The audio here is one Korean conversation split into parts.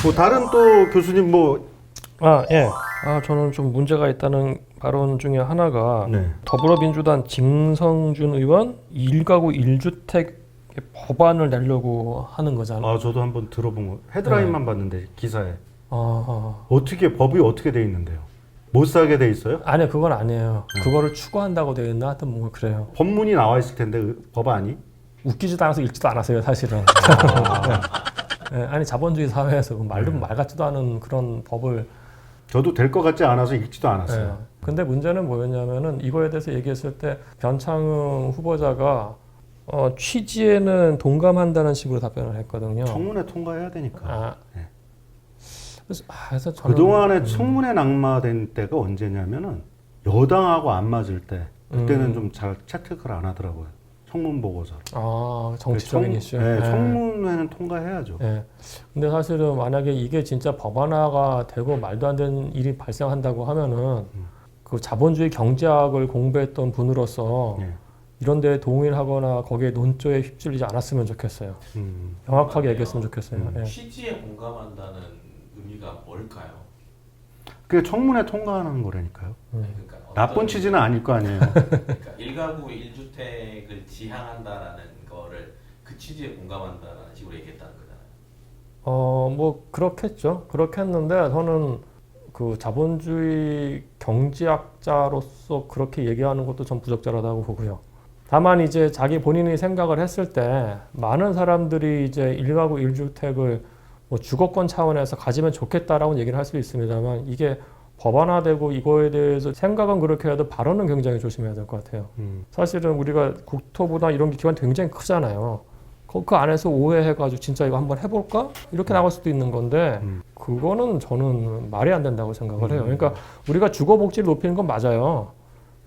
뭐 다른 또 교수님 뭐 예. 저는 좀 문제가 있다는 발언 중에 하나가 네. 더불어민주당 진성준 의원 1가구 1주택 법안을 내려고 하는 거잖아요. 저도 한번 들어본 거 헤드라인만 봤는데 기사에 어떻게 법이 어떻게 돼 있는데요? 못 사게 돼 있어요? 아니요, 그건 아니에요. 그거를 추구한다고 되어 있나? 하여튼 뭐 그래요. 법문이 나와 있을 텐데 법안이 웃기지도 않아서 읽지도 않았어요, 사실은. 네, 아니 자본주의 사회에서 말도 말 같지도 않은 그런 법을 저도 될 것 같지 않아서 읽지도 않았어요. 근데 문제는 뭐였냐면은 이거에 대해서 얘기했을 때 변창흠 후보자가 취지에는 동감한다는 식으로 답변을 했거든요. 청문회 통과해야 되니까. 네. 그래서 저는 그동안에 청문회 낙마된 때가 언제냐면은 여당하고 안 맞을 때 그때는 좀 잘 채택을 안 하더라고요. 청문 보고서를. 정치적인 이슈. 네, 청문회는 통과해야죠. 네. 근데 사실은 만약에 이게 진짜 법안화가 되고 말도 안 되는 일이 발생한다고 하면은 그 자본주의 경제학을 공부했던 분으로서 이런 데에 동의하거나 거기에 논조에 휩쓸리지 않았으면 좋겠어요. 명확하게 얘기했으면 좋겠어요. 취지에 공감한다는 의미가 뭘까요? 그게 청문회 통과하는 거라니까요. 그러니까 나쁜 취지는 아닐 거 아니에요. 그러니까 1가구 1주택을 지향한다라는 거를 그 취지에 공감한다라는 식으로 얘기했다는 거잖아요. 뭐 그렇겠죠. 그렇겠는데 저는 그 자본주의 경제학자로서 그렇게 얘기하는 것도 전 부적절하다고 보고요. 다만 이제 자기 본인이 생각을 했을 때 많은 사람들이 이제 1가구 1주택을 뭐 주거권 차원에서 가지면 좋겠다라고 얘기를 할 수 있습니다만 이게 법안화되고 이거에 대해서 생각은 그렇게 해도 발언은 굉장히 조심해야 될 것 같아요. 사실은 우리가 국토부나 이런 기관 굉장히 크잖아요. 그 안에서 오해해가지고 진짜 이거 한번 해볼까? 이렇게 나갈 수도 있는 건데 그거는 저는 말이 안 된다고 생각을 해요. 그러니까 우리가 주거복지를 높이는 건 맞아요.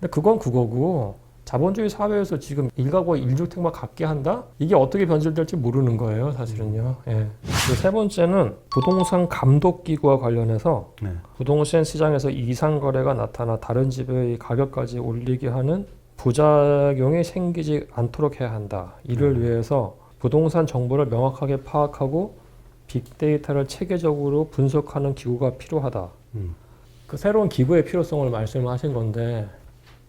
근데 그건 그거고 자본주의 사회에서 지금 1가구 1주택만 갖게 한다? 이게 어떻게 변질될지 모르는 거예요, 사실은요. 예. 세 번째는 부동산 감독기구와 관련해서 부동산 시장에서 이상 거래가 나타나 다른 집의 가격까지 올리게 하는 부작용이 생기지 않도록 해야 한다. 이를 위해서 부동산 정보를 명확하게 파악하고 빅데이터를 체계적으로 분석하는 기구가 필요하다. 그 새로운 기구의 필요성을 말씀하신 건데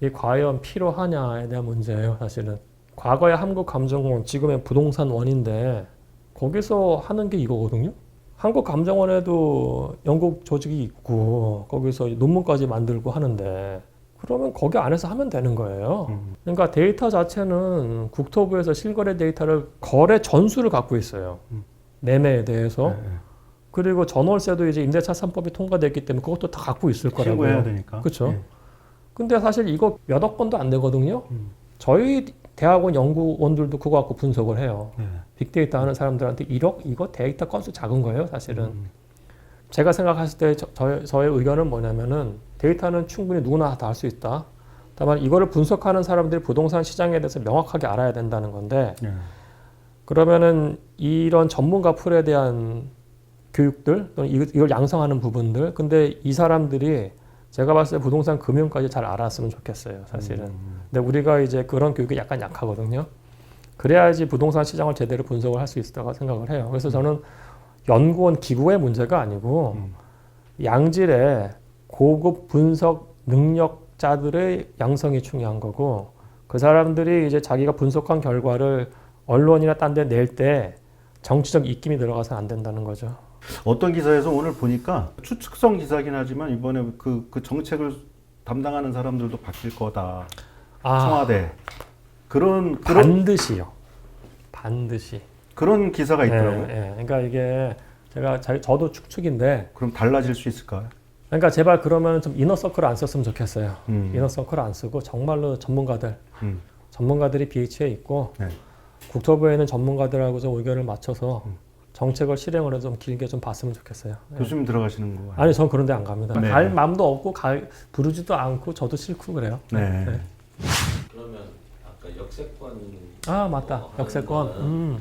이게 과연 필요하냐에 대한 문제예요, 사실은. 과거의 한국감정원, 지금의 부동산원인데 거기서 하는 게 이거거든요. 한국감정원에도 영국 조직이 있고 거기서 논문까지 만들고 하는데 그러면 거기 안에서 하면 되는 거예요. 그러니까 데이터 자체는 국토부에서 실거래 데이터를 거래 전수를 갖고 있어요. 매매에 대해서. 그리고 전월세도 이제 임대차 3법이 통과됐기 때문에 그것도 다 갖고 있을 거라고요. 신고해야 되니까. 그렇죠. 근데 사실 이거 몇억 건도 안 되거든요. 저희 대학원 연구원들도 그거 갖고 분석을 해요. 빅데이터 하는 사람들한테 1억? 이거 데이터 건수 작은 거예요, 사실은. 제가 생각했을 때 저의 의견은 뭐냐면은 데이터는 충분히 누구나 다 할 수 있다. 다만 이거를 분석하는 사람들이 부동산 시장에 대해서 명확하게 알아야 된다는 건데 그러면은 이런 전문가 풀에 대한 교육들 또는 이걸 양성하는 부분들 근데 이 사람들이 제가 봤을 때 부동산 금융까지 잘 알았으면 좋겠어요, 사실은. 근데 우리가 이제 그런 교육이 약간 약하거든요. 그래야지 부동산 시장을 제대로 분석을 할 수 있다고 생각을 해요. 그래서 저는 연구원 기구의 문제가 아니고 양질의 고급 분석 능력자들의 양성이 중요한 거고 그 사람들이 이제 자기가 분석한 결과를 언론이나 딴 데 낼 때 정치적 입김이 들어가서 안 된다는 거죠. 어떤 기사에서 오늘 보니까 추측성 기사긴 하지만 이번에 그 정책을 담당하는 사람들도 바뀔 거다. 청와대. 그런 반드시요. 반드시. 그런 기사가 있더라고요. 그러니까 이게 저도 추측인데. 그럼 달라질 수 있을까요? 그러니까 제발 그러면 좀 이너서클을 안 썼으면 좋겠어요. 이너서클을 안 쓰고 정말로 전문가들이 BH에 있고 국토부에는 전문가들하고 좀 의견을 맞춰서 정책을 실행을 해서 좀 길게 좀 봤으면 좋겠어요. 교수님 들어가시는 거 아니, 전 그런 데 안 갑니다. 갈 마음도 없고 부르지도 않고 저도 싫고 그래요. 그러면 아까 역세권 맞다. 역세권.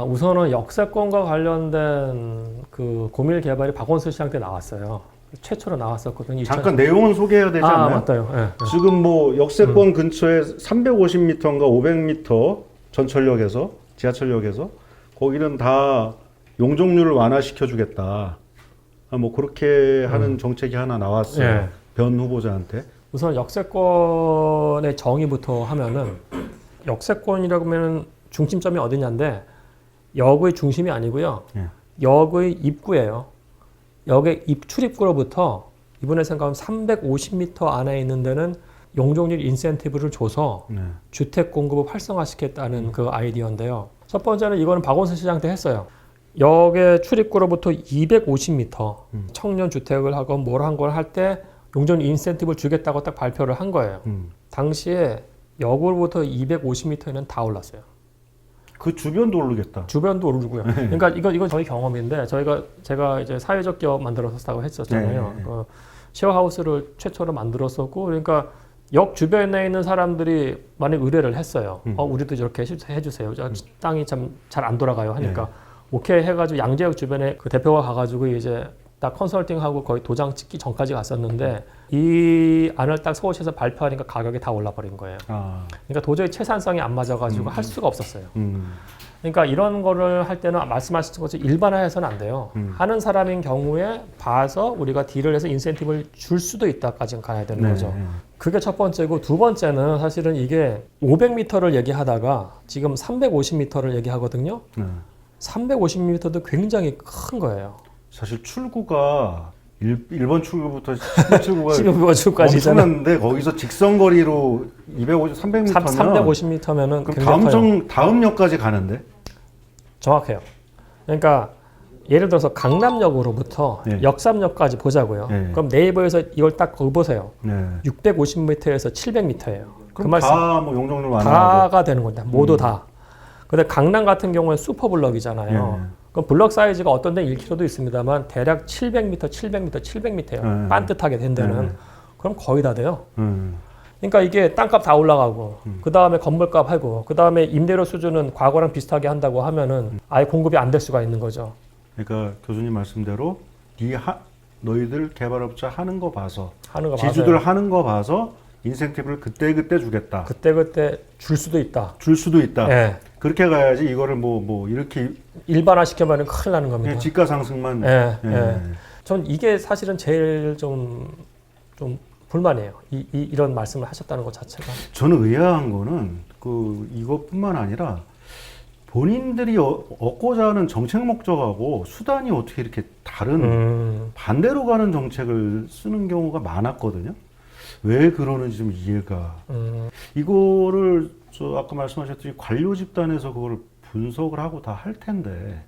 우선은 역세권과 관련된 그 고밀 개발이 박원순 시장 때 나왔어요. 최초로 나왔었거든요. 잠깐 내용은 소개해야 되지 않나요? 맞다요. 지금 뭐 역세권 근처에 350m인가 500m 전철역에서 지하철역에서 거기는 다 용적률을 완화시켜 주겠다. 뭐 그렇게 하는 정책이 하나 나왔어요. 예. 변 후보자한테. 우선 역세권의 정의부터 하면은 역세권이라고 하면 중심점이 어디냐인데 역의 중심이 아니고요. 예. 역의 입구예요. 역의 출입구로부터 이번에 생각하면 350m 안에 있는 데는 용적률 인센티브를 줘서 네. 주택 공급을 활성화시켰다는 그 아이디어인데요. 첫 번째는 이거는 박원순 시장 때 했어요. 역의 출입구로부터 250m 청년 주택을 하건 뭘 한 걸 할 때 용적률 인센티브를 주겠다고 딱 발표를 한 거예요. 당시에 역으로부터 250m에는 다 올랐어요. 그 주변도 오르겠다. 주변도 오르고요. 그러니까 이건 저희 경험인데 제가 이제 사회적 기업 만들었었다고 했었잖아요. 네. 쉐어하우스를 최초로 만들었었고, 그러니까 역 주변에 있는 사람들이 만약 의뢰를 했어요. 우리도 저렇게 해주세요. 땅이 참 잘 안 돌아가요 하니까 오케이 해가지고 양재역 주변에 그 대표가 가가지고 이제 딱 컨설팅하고 거의 도장 찍기 전까지 갔었는데 이 안을 딱 서울시에서 발표하니까 가격이 다 올라버린 거예요. 그러니까 도저히 채산성이 안 맞아가지고 할 수가 없었어요. 그러니까 이런 거를 할 때는 말씀하신 것처럼 일반화해서는 안 돼요. 하는 사람인 경우에 봐서 우리가 딜을 해서 인센티브를 줄 수도 있다까지 가야 되는 거죠. 그게 첫 번째고, 두 번째는 사실은 이게 500m를 얘기하다가 지금 350m를 얘기하거든요. 350m도 굉장히 큰 거예요. 사실 출구가 1번 출구부터 10번 출구가 15번까지 엄청난데 거기서 직선거리로 250, 300m면 350m면은 그럼 다음 역까지 가는데? 정확해요. 그러니까 예를 들어서 강남역으로부터 역삼역까지 보자고요. 그럼 네이버에서 이걸 딱 거기 보세요. 650m에서 700m예요. 그 말씀 다뭐 용적률 완화하고 다가 되는 겁니다. 모두 다. 근데 강남 같은 경우는 슈퍼블럭이잖아요. 그럼 블럭 사이즈가 어떤 데는 1km도 있습니다만 대략 700m, 700m, 700m예요. 반듯하게 된 데는. 그럼 거의 다 돼요. 그러니까 이게 땅값 다 올라가고 그 다음에 건물값 하고 그 다음에 임대료 수준은 과거랑 비슷하게 한다고 하면은 아예 공급이 안 될 수가 있는 거죠. 그러니까 교수님 말씀대로 너희들 개발업자 하는 거 봐서 지주들 하는 거 봐서 인센티브를 그때 주겠다. 그때 줄 수도 있다. 예. 그렇게 가야지 이거를 뭐 이렇게 일반화 시켜버리면 큰일 나는 겁니다. 지가 상승만. 전 이게 사실은 제일 좀 불만이에요. 이런 말씀을 하셨다는 것 자체가. 저는 의아한 거는 이것뿐만 아니라 본인들이 얻고자 하는 정책 목적하고 수단이 어떻게 이렇게 다른 반대로 가는 정책을 쓰는 경우가 많았거든요. 왜 그러는지 좀 이해가. 이거를 아까 말씀하셨듯이 관료 집단에서 그걸 분석을 하고 다 할 텐데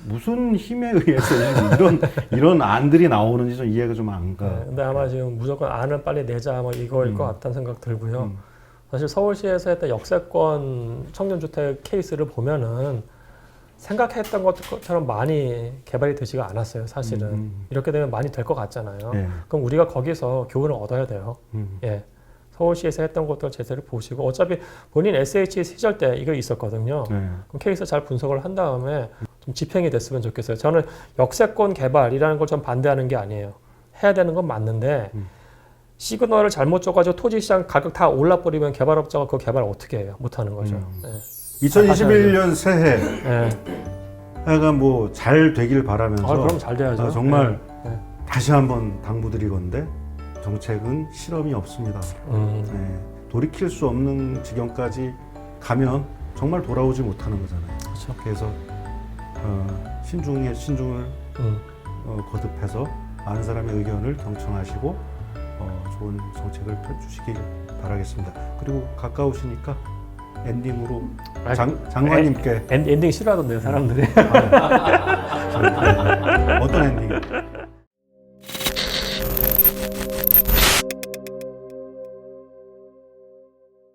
무슨 힘에 의해서 이런 안들이 나오는지 좀 이해가 좀 안 가. 근데 아마 지금 무조건 안을 빨리 내자 뭐 이거일 것 같다는 생각 들고요. 사실 서울시에서 했던 역세권 청년주택 케이스를 보면은 생각했던 것처럼 많이 개발이 되지가 않았어요. 사실은 이렇게 되면 많이 될 것 같잖아요. 그럼 우리가 거기서 교훈을 얻어야 돼요. 서울시에서 했던 것들 제대로 보시고, 어차피 본인 SH 시절 때 이거 있었거든요. 그럼 케이스 잘 분석을 한 다음에 좀 집행이 됐으면 좋겠어요. 저는 역세권 개발이라는 걸 좀 반대하는 게 아니에요. 해야 되는 건 맞는데 시그널을 잘못 줘가지고 토지시장 가격 다 올라버리면 개발업자가 그 개발 어떻게 해요? 못하는 거죠. 2021년 새해 하여간 뭐 잘 되길 바라면서 그럼 잘 돼야죠. 정말 다시 한번 당부드리건데 정책은 실험이 없습니다. 돌이킬 수 없는 지경까지 가면 정말 돌아오지 못하는 거잖아요. 그렇죠. 그래서 신중을 거듭해서 많은 사람의 의견을 경청하시고 좋은 정책을 펼주시길 바라겠습니다. 그리고 가까우시니까 엔딩으로 장관님께 엔딩 싫어하던데요, 사람들이. 어떤 엔딩?